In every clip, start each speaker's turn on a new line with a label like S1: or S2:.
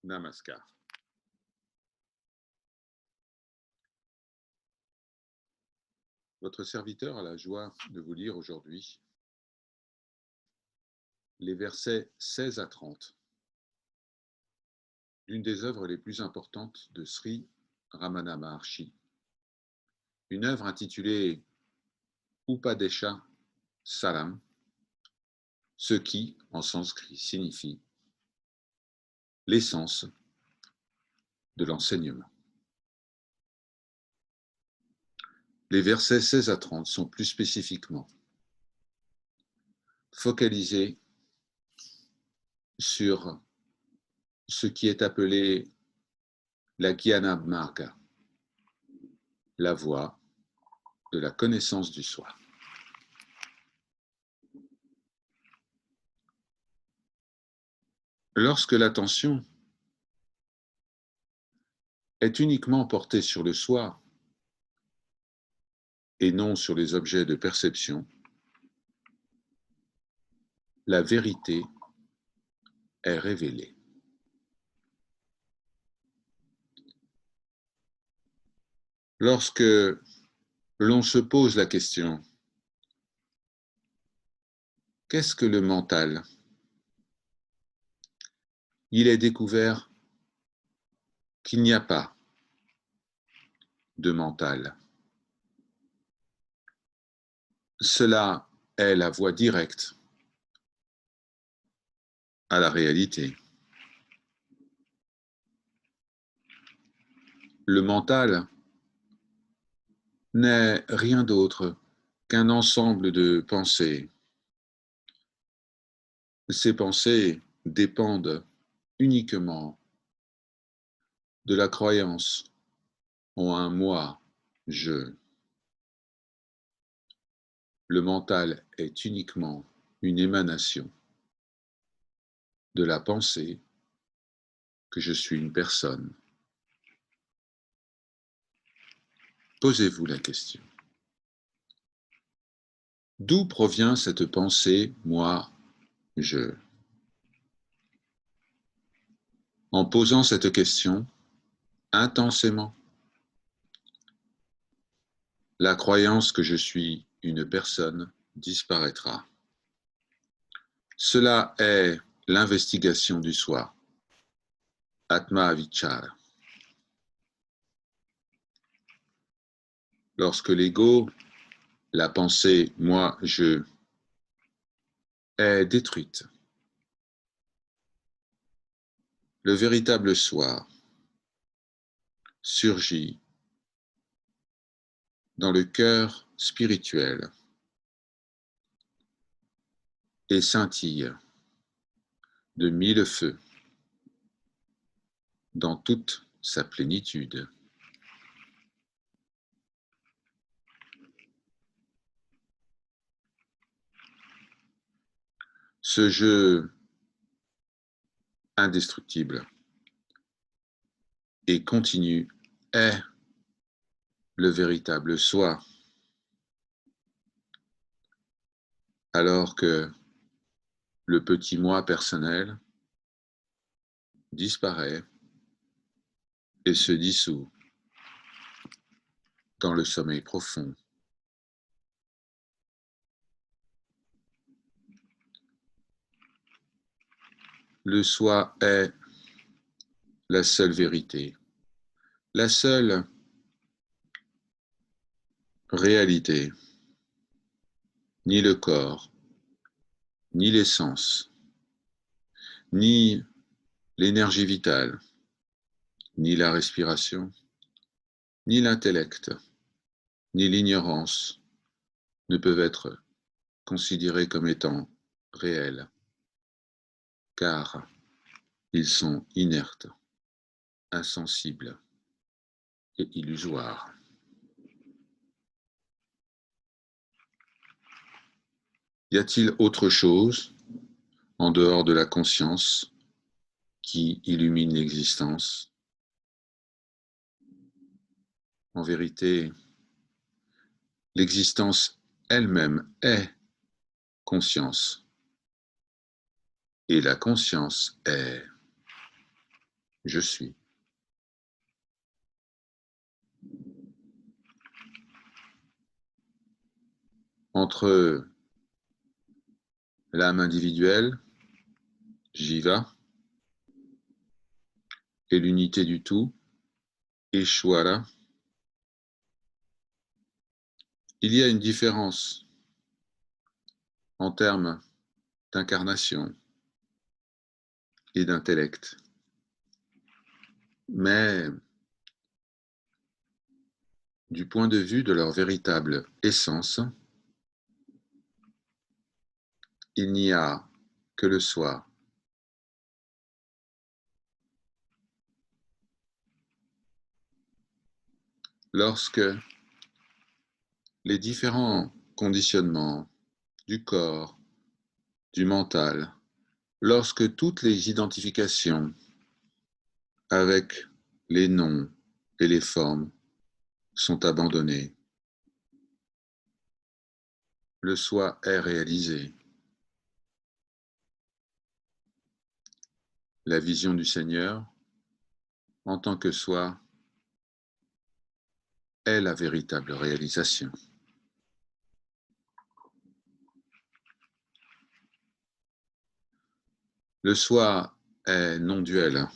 S1: Namaskar. Votre serviteur a la joie de vous lire aujourd'hui les versets 16 à 30 d'une des œuvres les plus importantes de Sri Ramana Maharshi, une œuvre intitulée Upadesha Salam, ce qui, en sanskrit, signifie l'essence de l'enseignement. Les versets 16 à 30 sont plus spécifiquement focalisés sur ce qui est appelé la Jnana Marga, la voie de la connaissance du soi. Lorsque l'attention est uniquement portée sur le soi et non sur les objets de perception, la vérité est révélée. Lorsque l'on se pose la question « Qu'est-ce que le mental ?» il est découvert qu'il n'y a pas de mental. Cela est la voie directe à la réalité. Le mental n'est rien d'autre qu'un ensemble de pensées. Ces pensées dépendent uniquement de la croyance en un moi, je. Le mental est uniquement une émanation de la pensée que je suis une personne. Posez-vous la question. D'où provient cette pensée moi, je? En posant cette question intensément, la croyance que je suis une personne disparaîtra. Cela est l'investigation du soi, Atma Vichara. Lorsque l'ego, la pensée moi, je, est détruite, le véritable soi surgit dans le cœur spirituel et scintille de mille feux dans toute sa plénitude. Ce jeu indestructible et continu est le véritable soi, alors que le petit moi personnel disparaît et se dissout dans le sommeil profond. Le soi est la seule vérité, la seule réalité, ni le corps, ni l'essence, ni l'énergie vitale, ni la respiration, ni l'intellect, ni l'ignorance ne peuvent être considérés comme étant réels, car ils sont inertes, insensibles et illusoires. Y a-t-il autre chose, en dehors de la conscience, qui illumine l'existence? En vérité, l'existence elle-même est conscience, et la conscience est je suis. Entre l'âme individuelle, Jiva, et l'unité du tout, Ishwara, il y a une différence en termes d'incarnation et d'intellect. Mais du point de vue de leur véritable essence, il n'y a que le soi. Lorsque les différents conditionnements du corps, du mental, lorsque toutes les identifications avec les noms et les formes sont abandonnées, le soi est réalisé. La vision du Seigneur, en tant que soi, est la véritable réalisation. Le soi est non-duel.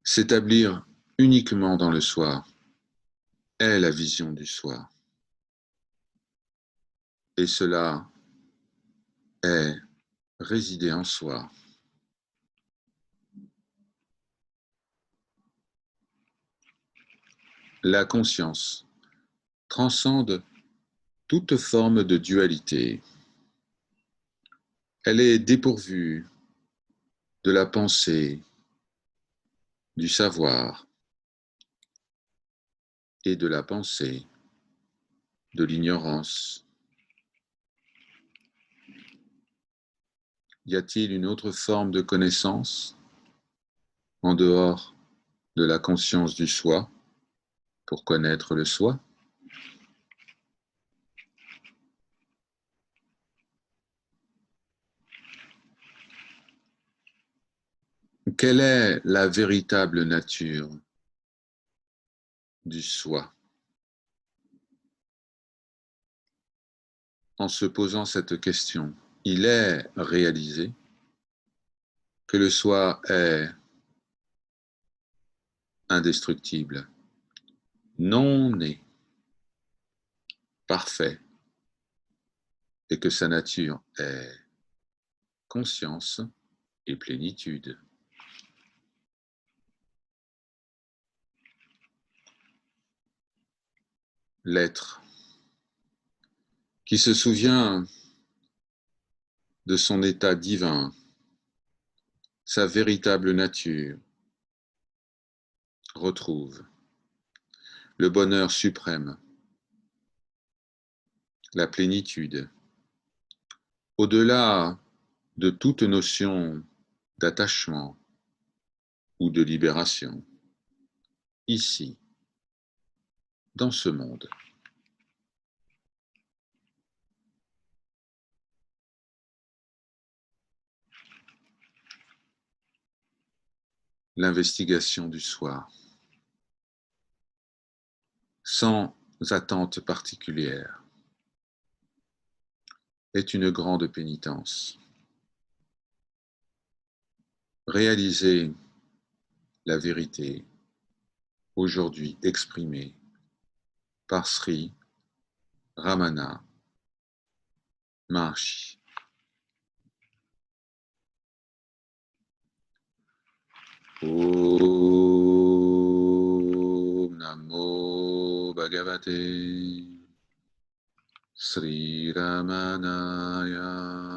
S1: S'établir uniquement dans le soi est la vision du soi. Et cela est résider en soi. La conscience transcende toute forme de dualité. Elle est dépourvue de la pensée, du savoir et de la pensée, de l'ignorance. Y a-t-il une autre forme de connaissance en dehors de la conscience du soi pour connaître le soi? Quelle est la véritable nature du soi? En se posant cette question, il est réalisé que le soi est indestructible, non né, parfait, et que sa nature est conscience et plénitude. L'être qui se souvient de son état divin, sa véritable nature, retrouve le bonheur suprême, la plénitude, au-delà de toute notion d'attachement ou de libération, ici, dans ce monde. L'investigation du soi, sans attente particulière, est une grande pénitence. Réaliser la vérité aujourd'hui exprimée par Sri Ramana Maharshi. Om Namo Bhagavate Sri Ramanaya.